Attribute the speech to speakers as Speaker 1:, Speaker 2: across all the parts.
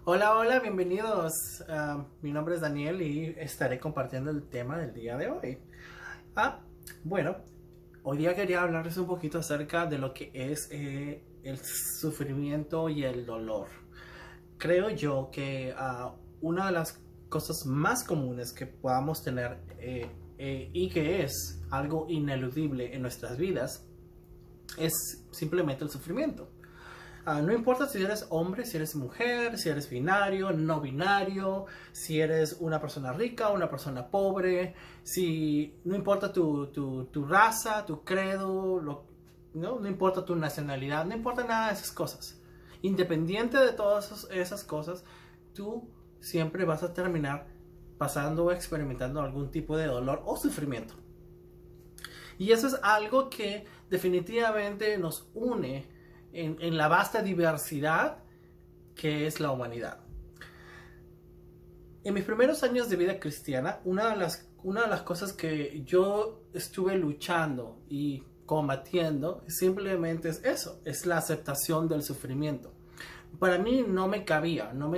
Speaker 1: Hola, hola, bienvenidos. Mi nombre es Daniel y estaré compartiendo el tema del día de hoy. Ah, bueno, hoy día quería hablarles un poquito acerca de lo que es el sufrimiento y el dolor. Creo yo que una de las cosas más comunes que podamos tener y que es algo ineludible en nuestras vidas es simplemente el sufrimiento. No importa si eres hombre, si eres mujer, si eres binario, no binario, si eres una persona rica, una persona pobre, no importa tu raza, tu credo, no importa tu nacionalidad, no importa nada de esas cosas. Independiente de todas esas cosas, tú siempre vas a terminar pasando o experimentando algún tipo de dolor o sufrimiento. Y eso es algo que definitivamente nos une en la vasta diversidad que es la humanidad. En mis primeros años de vida cristiana, una de las cosas que yo estuve luchando y combatiendo simplemente es eso, es la aceptación del sufrimiento. Para mí no me cabía, no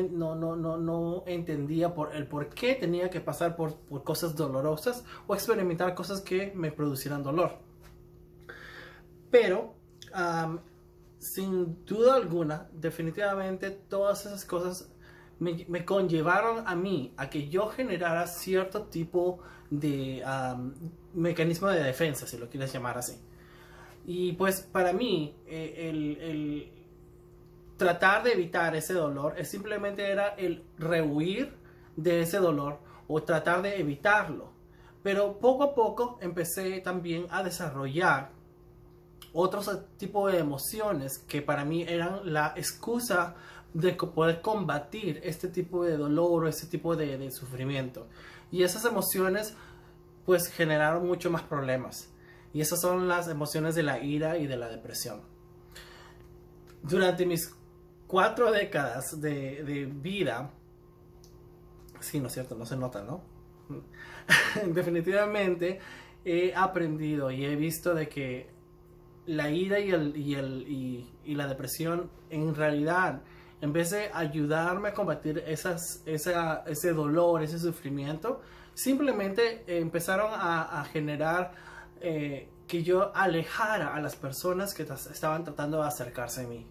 Speaker 1: entendía el por qué tenía que pasar por cosas dolorosas o experimentar cosas que me producieran dolor. Pero sin duda alguna, definitivamente todas esas cosas me conllevaron a mí a que yo generara cierto tipo de mecanismo de defensa, si lo quieres llamar así. Y pues para mí, el tratar de evitar ese dolor es simplemente era el rehuir de ese dolor o tratar de evitarlo. Pero poco a poco empecé también a desarrollar otros tipos de emociones que para mí eran la excusa de poder combatir este tipo de dolor o este tipo de sufrimiento. Y esas emociones pues generaron mucho más problemas. Y esas son las emociones de la ira y de la depresión. Durante mis 4 décadas de vida, sí, no es cierto, no se nota, ¿no? Definitivamente he aprendido y he visto de que la ira y la depresión en realidad, en vez de ayudarme a combatir ese dolor, ese sufrimiento, simplemente empezaron a generar que yo alejara a las personas que estaban tratando de acercarse a mí,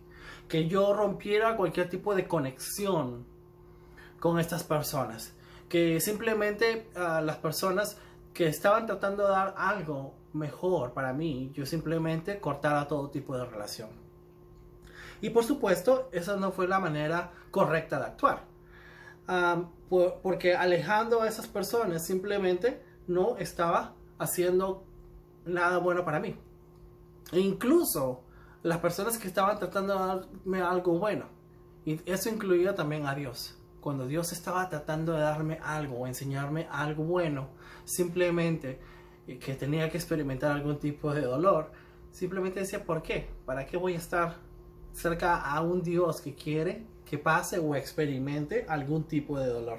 Speaker 1: que yo rompiera cualquier tipo de conexión con estas personas, que simplemente las personas que estaban tratando de dar algo mejor para mí, yo simplemente cortara todo tipo de relación. Y por supuesto, esa no fue la manera correcta de actuar. Porque alejando a esas personas simplemente no estaba haciendo nada bueno para mí. E incluso las personas que estaban tratando de darme algo bueno. Y eso incluía también a Dios. Cuando Dios estaba tratando de darme algo o enseñarme algo bueno, simplemente que tenía que experimentar algún tipo de dolor, simplemente decía, ¿por qué? ¿Para qué voy a estar cerca a un Dios que quiere que pase o experimente algún tipo de dolor?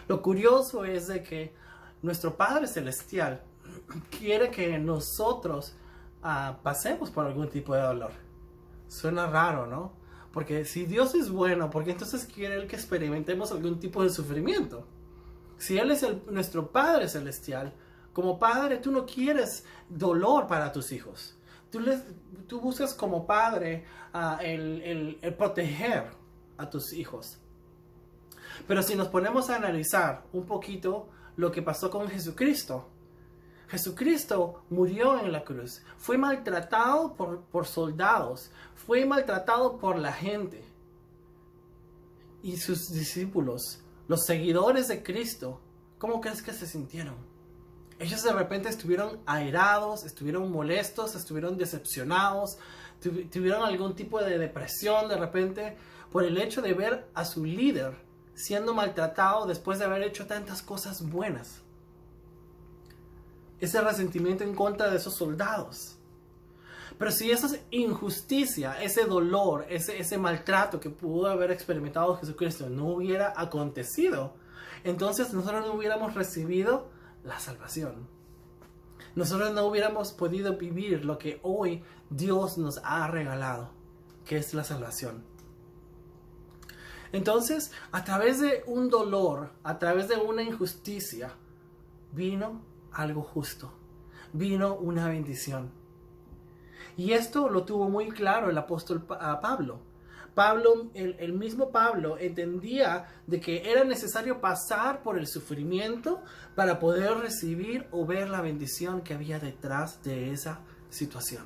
Speaker 1: Lo curioso es de que nuestro Padre Celestial quiere que nosotros pasemos por algún tipo de dolor. Suena raro, ¿no? Porque si Dios es bueno, ¿por qué entonces quiere Él que experimentemos algún tipo de sufrimiento? Si Él es nuestro Padre Celestial, como padre tú no quieres dolor para tus hijos. Tú buscas como padre el proteger a tus hijos. Pero si nos ponemos a analizar un poquito lo que pasó con Jesucristo, Jesucristo murió en la cruz, fue maltratado por soldados, fue maltratado por la gente. Y sus discípulos, los seguidores de Cristo, ¿cómo crees que se sintieron? Ellos de repente estuvieron airados, estuvieron molestos, estuvieron decepcionados, tuvieron algún tipo de depresión de repente por el hecho de ver a su líder siendo maltratado después de haber hecho tantas cosas buenas. Ese resentimiento en contra de esos soldados. Pero si esa injusticia, ese dolor, ese maltrato que pudo haber experimentado Jesucristo no hubiera acontecido, entonces nosotros no hubiéramos recibido la salvación. Nosotros no hubiéramos podido vivir lo que hoy Dios nos ha regalado, que es la salvación. Entonces, a través de un dolor, a través de una injusticia, vino algo justo, vino una bendición. Y esto lo tuvo muy claro el apóstol Pablo. El mismo Pablo entendía de que era necesario pasar por el sufrimiento para poder recibir o ver la bendición que había detrás de esa situación.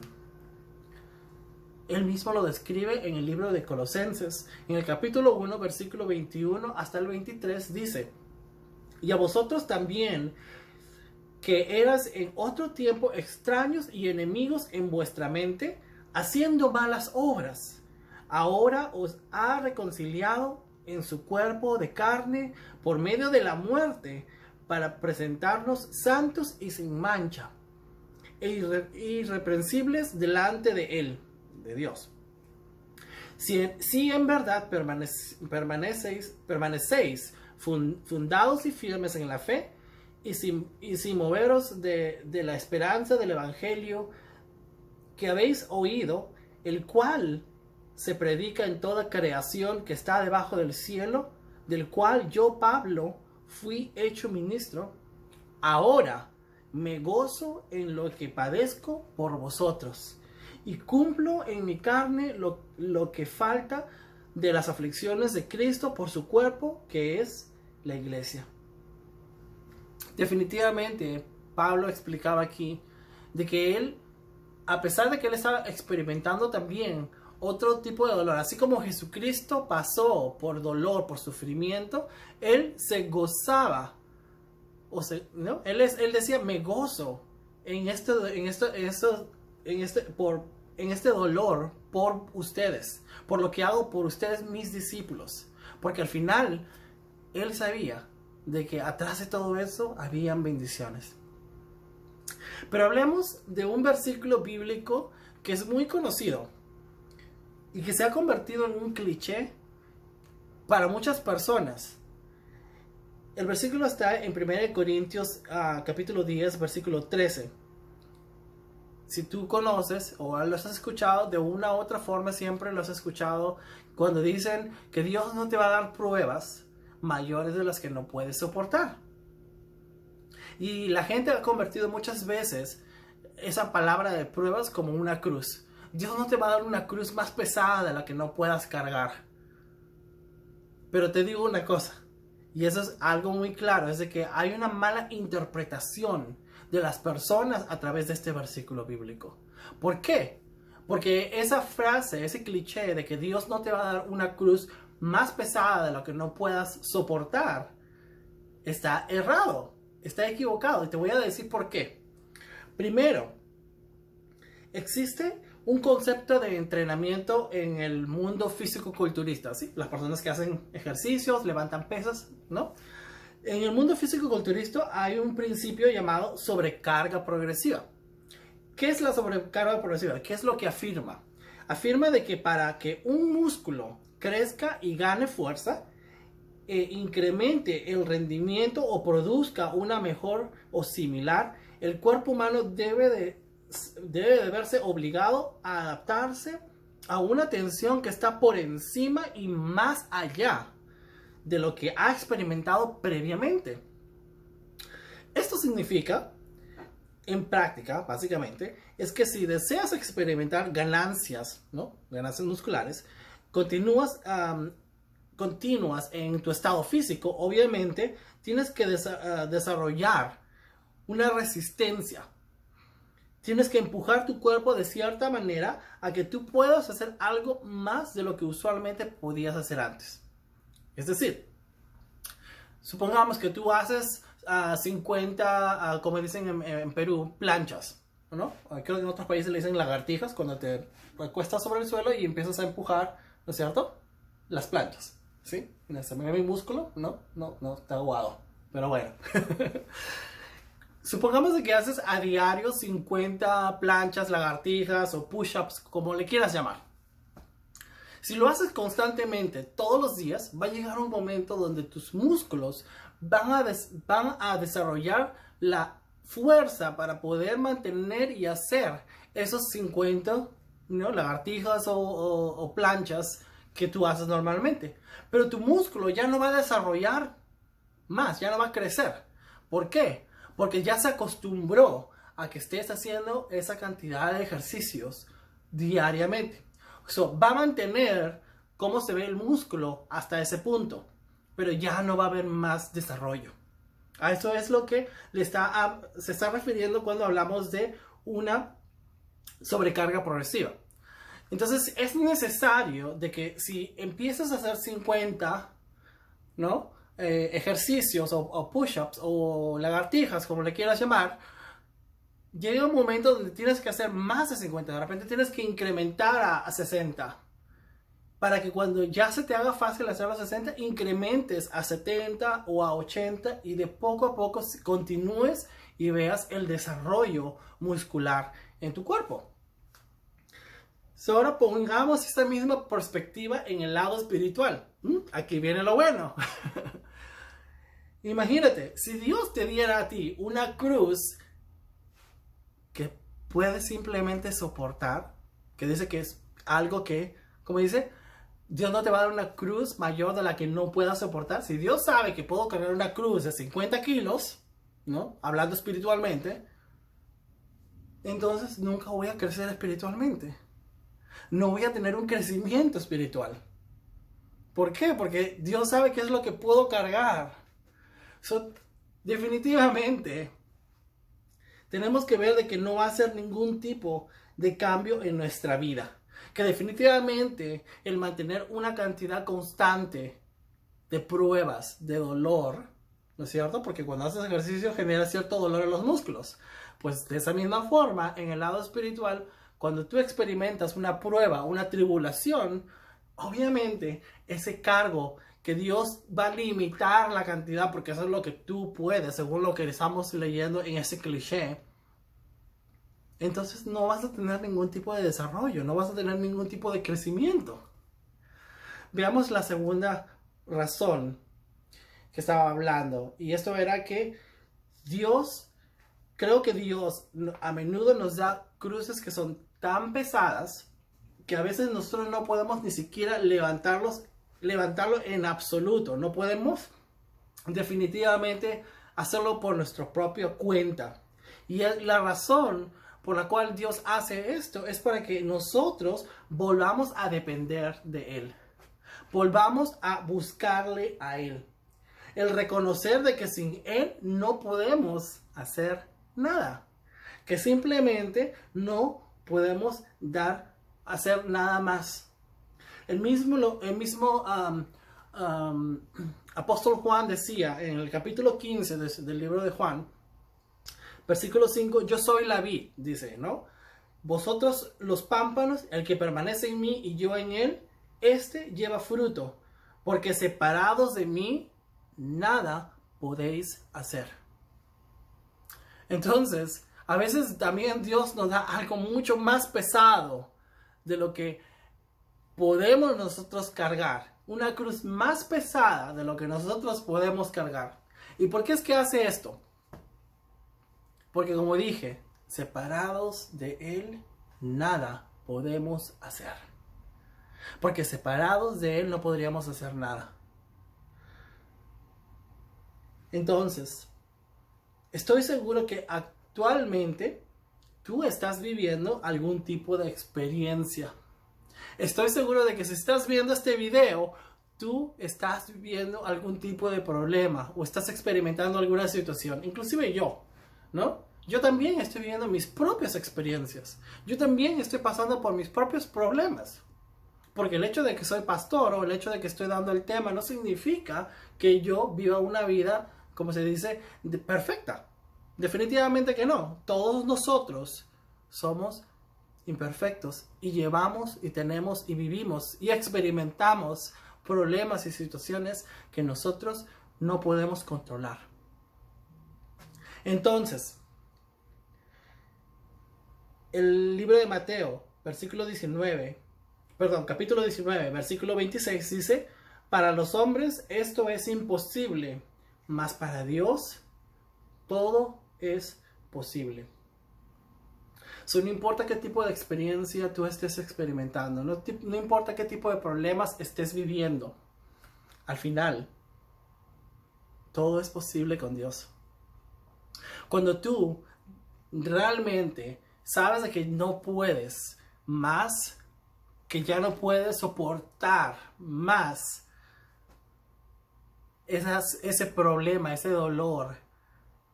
Speaker 1: Él mismo lo describe en el libro de Colosenses, en el capítulo 1, versículo 21 hasta el 23, dice: y a vosotros también, que eras en otro tiempo extraños y enemigos en vuestra mente, haciendo malas obras, ahora os ha reconciliado en su cuerpo de carne por medio de la muerte, para presentarnos santos y sin mancha e irreprensibles delante de él, de Dios. Si en verdad permanecéis fundados y firmes en la fe, y sin moveros de la esperanza del evangelio que habéis oído, el cual se predica en toda creación que está debajo del cielo, del cual yo, Pablo, fui hecho ministro. Ahora me gozo en lo que padezco por vosotros, y cumplo en mi carne lo que falta de las aflicciones de Cristo por su cuerpo, que es la iglesia. Definitivamente, Pablo explicaba aquí de que él, a pesar de que él estaba experimentando también otro tipo de dolor, así como Jesucristo pasó por dolor, por sufrimiento, él se gozaba, ¿no? Él decía: me gozo en este dolor por ustedes, por lo que hago por ustedes, mis discípulos, porque al final él sabía de que atrás de todo eso habían bendiciones. Pero hablemos de un versículo bíblico que es muy conocido y que se ha convertido en un cliché para muchas personas. El versículo está en 1 Corintios capítulo 10, versículo 13. Si tú conoces o lo has escuchado de una u otra forma, siempre lo has escuchado cuando dicen que Dios no te va a dar pruebas mayores de las que no puedes soportar. Y la gente ha convertido muchas veces esa palabra de pruebas como una cruz. Dios no te va a dar una cruz más pesada de la que no puedas cargar. Pero te digo una cosa, y eso es algo muy claro, es de que hay una mala interpretación de las personas a través de este versículo bíblico. ¿Por qué? Porque esa frase, ese cliché de que Dios no te va a dar una cruz más pesada de lo que no puedas soportar, está errado, está equivocado, y te voy a decir por qué. Primero, existe un concepto de entrenamiento en el mundo físico-culturista, ¿sí? Las personas que hacen ejercicios, levantan pesas, ¿no? En el mundo físico-culturista hay un principio llamado sobrecarga progresiva. ¿Qué es la sobrecarga progresiva? ¿Qué es lo que afirma? Afirma de que para que un músculo crezca y gane fuerza, incremente el rendimiento o produzca una mejor o similar, el cuerpo humano debe de verse obligado a adaptarse a una tensión que está por encima y más allá de lo que ha experimentado previamente. Esto significa, en práctica, básicamente, es que si deseas experimentar ganancias, ¿no? Ganancias musculares, continuas en tu estado físico, obviamente tienes que desarrollar una resistencia. Tienes que empujar tu cuerpo de cierta manera a que tú puedas hacer algo más de lo que usualmente podías hacer antes. Es decir, supongamos que tú haces 50, como dicen en Perú, planchas, ¿no? Creo que en otros países le dicen lagartijas, cuando te acuestas sobre el suelo y empiezas a empujar, ¿no es cierto? Las planchas, ¿sí? Se me ve mi músculo, no, está aguado, pero bueno. Supongamos de que haces a diario 50 planchas, lagartijas o push-ups, como le quieras llamar. Si lo haces constantemente, todos los días, va a llegar un momento donde tus músculos van a desarrollar la fuerza para poder mantener y hacer esos 50, ¿no? lagartijas o planchas que tú haces normalmente. Pero tu músculo ya no va a desarrollar más, ya no va a crecer. ¿Por qué? Porque ya se acostumbró a que estés haciendo esa cantidad de ejercicios diariamente. Va a mantener cómo se ve el músculo hasta ese punto, pero ya no va a haber más desarrollo. A eso es lo que se está refiriendo cuando hablamos de una sobrecarga progresiva. Entonces es necesario de que si empiezas a hacer 50, ¿no? Ejercicios o push-ups o lagartijas, como le quieras llamar, llega un momento donde tienes que hacer más de 50. De repente tienes que incrementar a 60. Para que cuando ya se te haga fácil hacer los 60, incrementes a 70 o a 80 y de poco a poco continúes y veas el desarrollo muscular en tu cuerpo. Ahora pongamos esta misma perspectiva en el lado espiritual. Aquí viene lo bueno. Imagínate, si Dios te diera a ti una cruz que puedes simplemente soportar, que dice que es algo que, como dice, Dios no te va a dar una cruz mayor de la que no puedas soportar. Si Dios sabe que puedo cargar una cruz de 50 kilos, ¿no? Hablando espiritualmente, entonces nunca voy a crecer espiritualmente. No voy a tener un crecimiento espiritual. ¿Por qué? Porque Dios sabe qué es lo que puedo cargar. Definitivamente tenemos que ver de que no va a ser ningún tipo de cambio en nuestra vida. Que definitivamente el mantener una cantidad constante de pruebas de dolor, ¿no es cierto? Porque cuando haces ejercicio genera cierto dolor en los músculos. Pues de esa misma forma, en el lado espiritual, cuando tú experimentas una prueba, una tribulación, obviamente ese cargo que Dios va a limitar la cantidad, porque eso es lo que tú puedes, según lo que estamos leyendo en ese cliché. Entonces no vas a tener ningún tipo de desarrollo, no vas a tener ningún tipo de crecimiento. Veamos la segunda razón que estaba hablando. Y esto era que creo que Dios a menudo nos da cruces que son tan pesadas que a veces nosotros no podemos ni siquiera levantarlo en absoluto. No podemos definitivamente hacerlo por nuestra propia cuenta. Y la razón por la cual Dios hace esto es para que nosotros volvamos a depender de Él. Volvamos a buscarle a Él. El reconocer de que sin Él no podemos hacer nada. Que simplemente no podemos hacer nada más. El mismo apóstol Juan decía en el capítulo 15 del libro de Juan, versículo 5, yo soy la vid, dice, ¿no? Vosotros los pámpanos, el que permanece en mí y yo en él, este lleva fruto, porque separados de mí, nada podéis hacer. Entonces, a veces también Dios nos da algo mucho más pesado de lo que podemos nosotros cargar. Una cruz más pesada de lo que nosotros podemos cargar. ¿Y por qué es que hace esto? Porque como dije, separados de Él, nada podemos hacer. Porque separados de Él no podríamos hacer nada. Entonces, estoy seguro que actualmente tú estás viviendo algún tipo de experiencia. Estoy seguro de que si estás viendo este video, tú estás viviendo algún tipo de problema o estás experimentando alguna situación. Inclusive yo, ¿no? Yo también estoy viviendo mis propias experiencias. Yo también estoy pasando por mis propios problemas. Porque el hecho de que soy pastor o el hecho de que estoy dando el tema no significa que yo viva una vida, como se dice, perfecta. Definitivamente que no. Todos nosotros somos imperfectos y llevamos y tenemos y vivimos y experimentamos problemas y situaciones que nosotros no podemos controlar. Entonces, el libro de Mateo, capítulo 19, versículo 26 dice, para los hombres esto es imposible, mas para Dios todo es posible. So, no importa qué tipo de experiencia tú estés experimentando, no importa qué tipo de problemas estés viviendo, al final, todo es posible con Dios. Cuando tú realmente sabes de que no puedes más, que ya no puedes soportar más ese problema, ese dolor,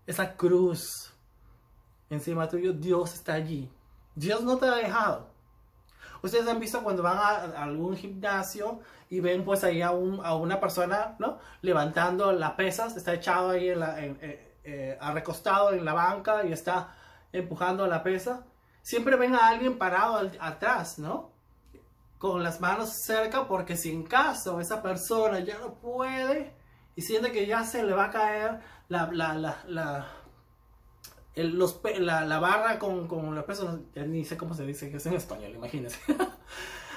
Speaker 1: esa cruz encima tuyo, Dios está allí. Dios no te ha dejado. Ustedes han visto cuando van a algún gimnasio y ven pues ahí a una persona, ¿no?, levantando las pesas, está echado ahí recostado en la banca y está empujando la pesa. Siempre ven a alguien parado atrás, ¿no?, con las manos cerca, porque si en caso esa persona ya no puede y siente que ya se le va a caer la barra con los pesos, ya ni sé cómo se dice, que es en español, imagínense.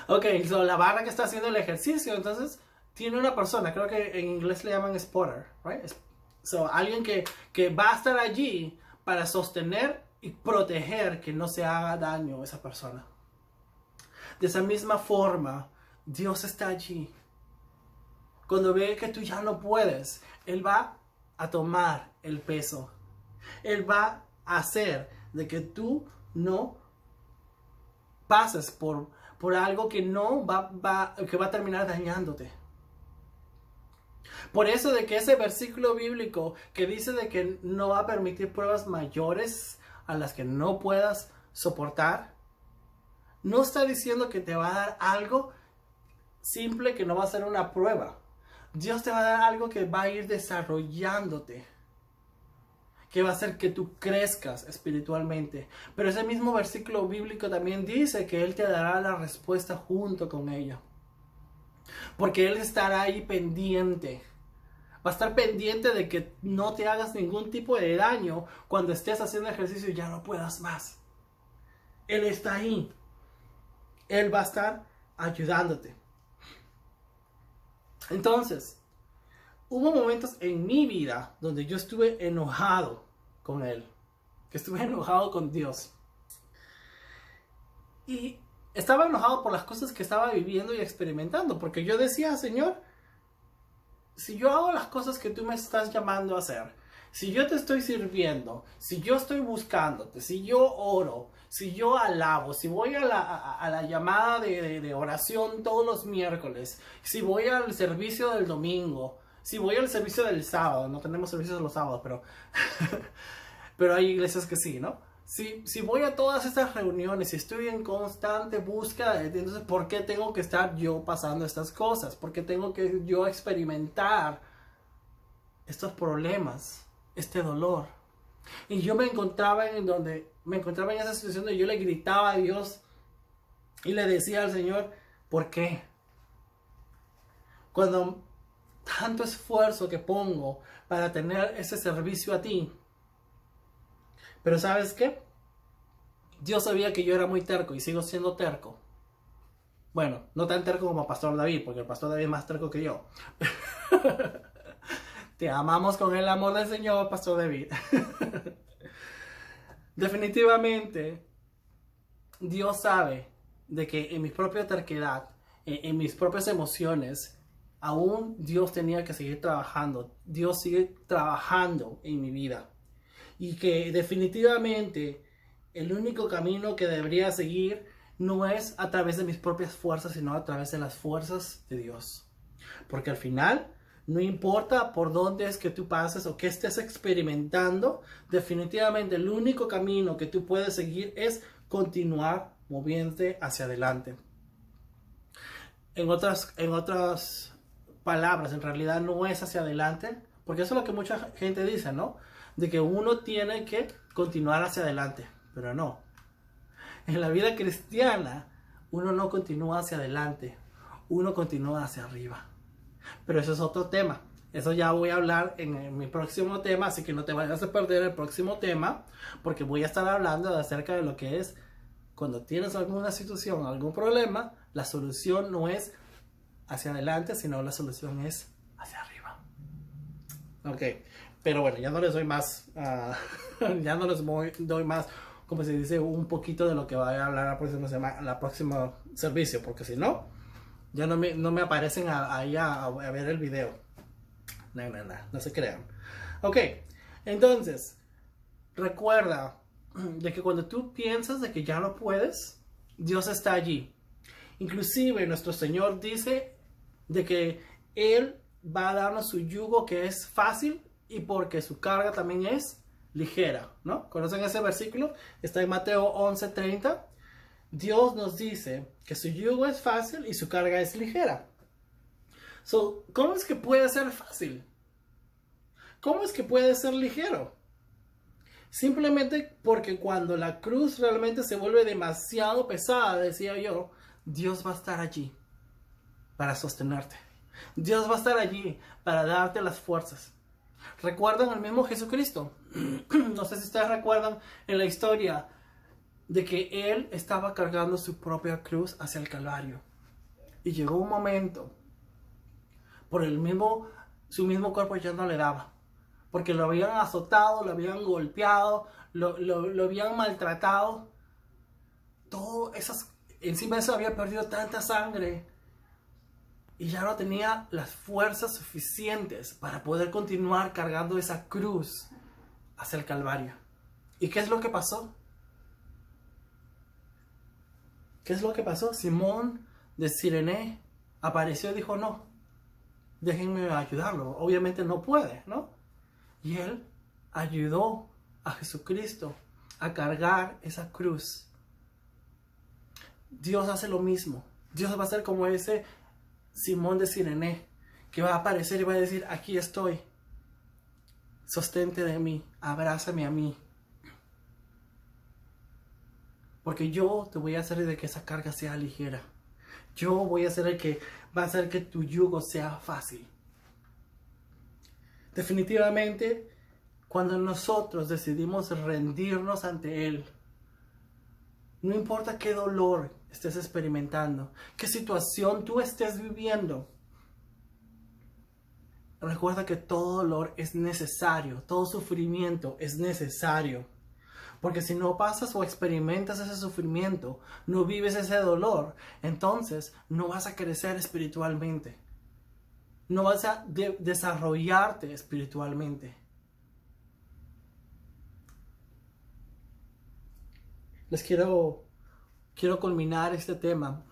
Speaker 1: Ok, so la barra que está haciendo el ejercicio, entonces tiene una persona, creo que en inglés le llaman spotter, right? So, alguien que va a estar allí para sostener y proteger que no se haga daño a esa persona. De esa misma forma, Dios está allí. Cuando ve que tú ya no puedes, Él va a tomar el peso. Él va a hacer de que tú no pases por algo que que va a terminar dañándote. Por eso de que ese versículo bíblico que dice de que no va a permitir pruebas mayores a las que no puedas soportar, no está diciendo que te va a dar algo simple, que no va a ser una prueba. Dios te va a dar algo que va a ir desarrollándote, que va a hacer que tú crezcas espiritualmente. Pero ese mismo versículo bíblico también dice que Él te dará la respuesta junto con ella. Porque Él estará ahí pendiente. Va a estar pendiente de que no te hagas ningún tipo de daño cuando estés haciendo ejercicio y ya no puedas más. Él está ahí. Él va a estar ayudándote. Entonces, hubo momentos en mi vida donde yo estuve enojado con Él. Que estuve enojado con Dios. Y estaba enojado por las cosas que estaba viviendo y experimentando. Porque yo decía, Señor, si yo hago las cosas que tú me estás llamando a hacer, si yo te estoy sirviendo, si yo estoy buscándote, si yo oro, si yo alabo, si voy a la llamada de oración todos los miércoles, si voy al servicio del domingo, si voy al servicio del sábado, no tenemos servicios los sábados, pero hay iglesias que sí, ¿no? Si voy a todas estas reuniones y estoy en constante búsqueda, entonces ¿por qué tengo que estar yo pasando estas cosas? ¿Por qué tengo que yo experimentar estos problemas, este dolor? Y yo me encontraba en esa situación donde yo le gritaba a Dios y le decía al Señor, ¿por qué? Cuando tanto esfuerzo que pongo para tener ese servicio a ti. Pero ¿sabes qué? Dios sabía que yo era muy terco y sigo siendo terco. Bueno, no tan terco como Pastor David, porque el Pastor David es más terco que yo. Te amamos con el amor del Señor, Pastor David. Definitivamente, Dios sabe de que en mi propia terquedad, en mis propias emociones, aún Dios tenía que seguir trabajando. Dios sigue trabajando en mi vida. Y que definitivamente el único camino que debería seguir no es a través de mis propias fuerzas, sino a través de las fuerzas de Dios. Porque al final, no importa por dónde es que tú pases o qué estés experimentando, definitivamente el único camino que tú puedes seguir es continuar moviéndote hacia adelante. En otras palabras, en realidad no es hacia adelante, porque eso es lo que mucha gente dice, ¿no? De que uno tiene que continuar hacia adelante, pero no. En la vida cristiana, uno no continúa hacia adelante, uno continúa hacia arriba. Pero eso es otro tema. Eso ya voy a hablar en mi próximo tema, así que no te vayas a perder el próximo tema, porque voy a estar hablando acerca de lo que es cuando tienes alguna situación, algún problema, la solución no es hacia adelante, sino la solución es hacia arriba. Ok, pero bueno, ya no les doy más, ya no les doy más como se dice, un poquito de lo que voy a hablar la próxima semana, la próxima servicio, porque si no, ya no me aparecen ahí a ver el video. No se crean. Ok, entonces, recuerda de que cuando tú piensas de que ya no puedes, Dios está allí. Inclusive nuestro Señor dice de que Él va a darnos su yugo que es fácil y porque su carga también es ligera, ¿no? ¿Conocen ese versículo? Está en Mateo 11:30. Dios nos dice que su yugo es fácil y su carga es ligera. So, ¿cómo es que puede ser fácil? ¿Cómo es que puede ser ligero? Simplemente porque cuando la cruz realmente se vuelve demasiado pesada, decía yo, Dios va a estar allí para sostenerte. Dios va a estar allí para darte las fuerzas. ¿Recuerdan al mismo Jesucristo? No sé si ustedes recuerdan en la historia de que Él estaba cargando su propia cruz hacia el Calvario. Y llegó un momento, por su mismo cuerpo ya no le daba. Porque lo habían azotado, lo habían golpeado, lo habían maltratado. Encima de eso había perdido tanta sangre. Y ya no tenía las fuerzas suficientes para poder continuar cargando esa cruz hacia el Calvario. ¿Y qué es lo que pasó? ¿Qué es lo que pasó? Simón de Cirene apareció y dijo, no, déjenme ayudarlo. Obviamente no puede, ¿no? Y él ayudó a Jesucristo a cargar esa cruz. Dios hace lo mismo. Dios va a ser como ese Simón de Cirene, que va a aparecer y va a decir, aquí estoy. Sostente de mí, abrázame a mí. Porque yo te voy a hacer de que esa carga sea ligera. Yo voy a ser el que va a hacer que tu yugo sea fácil. Definitivamente, cuando nosotros decidimos rendirnos ante Él, no importa qué dolor estés experimentando, qué situación tú estés viviendo, recuerda que todo dolor es necesario, todo sufrimiento es necesario. Porque si no pasas o experimentas ese sufrimiento, no vives ese dolor, entonces no vas a crecer espiritualmente. No vas a desarrollarte espiritualmente. Les quiero culminar este tema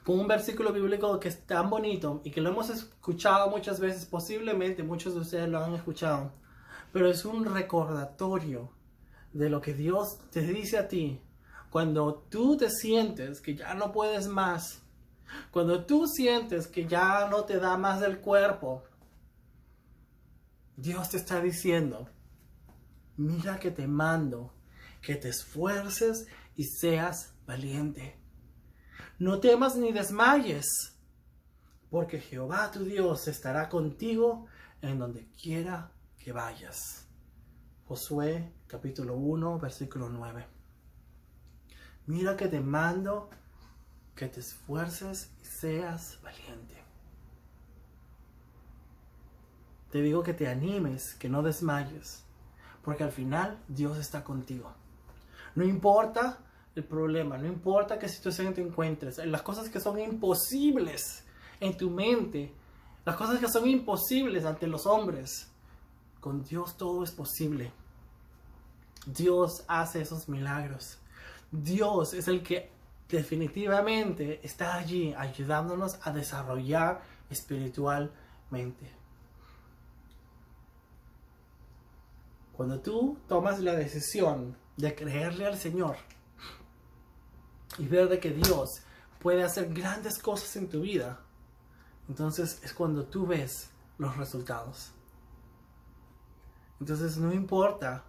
Speaker 1: con un versículo bíblico que es tan bonito y que lo hemos escuchado muchas veces, posiblemente muchos de ustedes lo han escuchado, pero es un recordatorio de lo que Dios te dice a ti cuando tú te sientes que ya no puedes más. Cuando tú sientes que ya no te da más del cuerpo, Dios te está diciendo, mira que te mando, que te esfuerces y seas valiente. No temas ni desmayes, porque Jehová tu Dios estará contigo en donde quiera que vayas. Josué capítulo 1, versículo 9. Mira que te mando, que te esfuerces y seas valiente. Te digo que te animes, que no desmayes, porque al final Dios está contigo. No importa el problema, no importa qué situación te encuentres, las cosas que son imposibles en tu mente, las cosas que son imposibles ante los hombres, con Dios todo es posible. Dios hace esos milagros. Dios es el que definitivamente está allí ayudándonos a desarrollar espiritualmente. Cuando tú tomas la decisión de creerle al Señor y ver de que Dios puede hacer grandes cosas en tu vida, entonces es cuando tú ves los resultados. Entonces no importa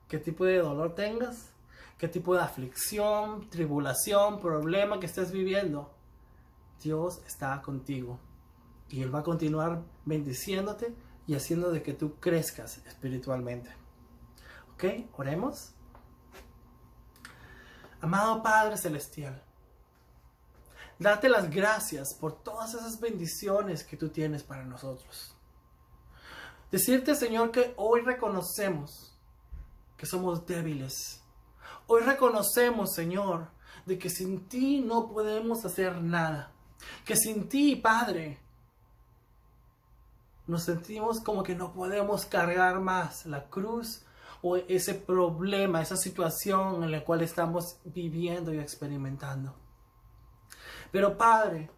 Speaker 1: qué tipo de dolor tengas, qué tipo de aflicción, tribulación, problema que estés viviendo, Dios está contigo y Él va a continuar bendiciéndote y haciendo de que tú crezcas espiritualmente. ¿Ok? Oremos. Amado Padre Celestial, date las gracias por todas esas bendiciones que tú tienes para nosotros. Decirte, Señor, que hoy reconocemos que somos débiles. Hoy reconocemos, Señor, de que sin ti no podemos hacer nada. Que sin ti, Padre, nos sentimos como que no podemos cargar más la cruz o ese problema, esa situación en la cual estamos viviendo y experimentando. Pero Padre,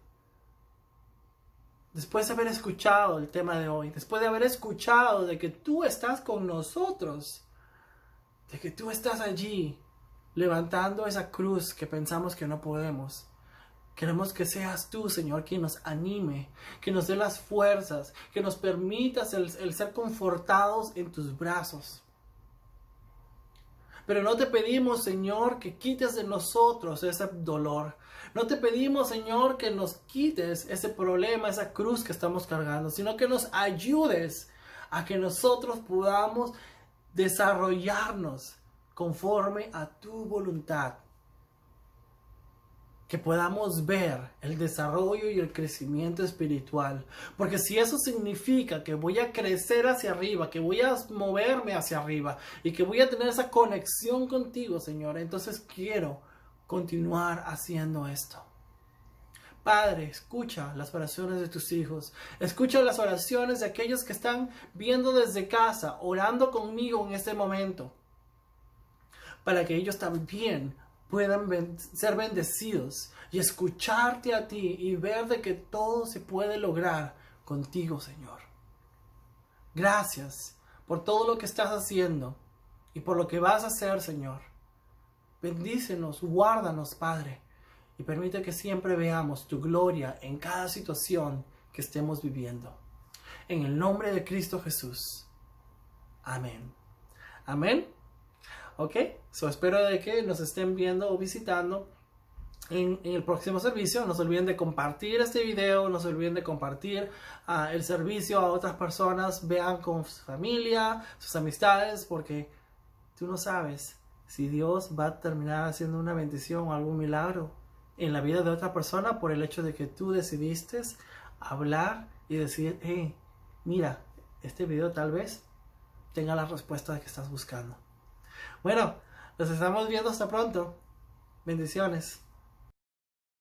Speaker 1: después de haber escuchado el tema de hoy, después de haber escuchado de que tú estás con nosotros, de que tú estás allí levantando esa cruz que pensamos que no podemos, queremos que seas tú, Señor, quien nos anime, que nos dé las fuerzas, que nos permitas el ser confortados en tus brazos. Pero no te pedimos, Señor, que quites de nosotros ese dolor. No te pedimos, Señor, que nos quites ese problema, esa cruz que estamos cargando, sino que nos ayudes a que nosotros podamos desarrollarnos conforme a tu voluntad. Que podamos ver el desarrollo y el crecimiento espiritual. Porque si eso significa que voy a crecer hacia arriba, que voy a moverme hacia arriba y que voy a tener esa conexión contigo, Señor, entonces quiero continuar haciendo esto. Padre, escucha las oraciones de tus hijos. Escucha las oraciones de aquellos que están viendo desde casa, orando conmigo en este momento. Para que ellos también puedan ser bendecidos y escucharte a ti y ver de que todo se puede lograr contigo, Señor. Gracias por todo lo que estás haciendo y por lo que vas a hacer, Señor. Bendícenos, guárdanos, Padre, y permite que siempre veamos tu gloria en cada situación que estemos viviendo. En el nombre de Cristo Jesús. Amén. Amén. Ok, espero de que nos estén viendo o visitando en el próximo servicio. No se olviden de compartir este video, no se olviden de compartir el servicio a otras personas, vean con su familia, sus amistades, porque tú no sabes si Dios va a terminar haciendo una bendición o algún milagro en la vida de otra persona por el hecho de que tú decidiste hablar y decir, hey, mira, este video tal vez tenga la respuesta que estás buscando. Bueno, nos estamos viendo hasta pronto. Bendiciones.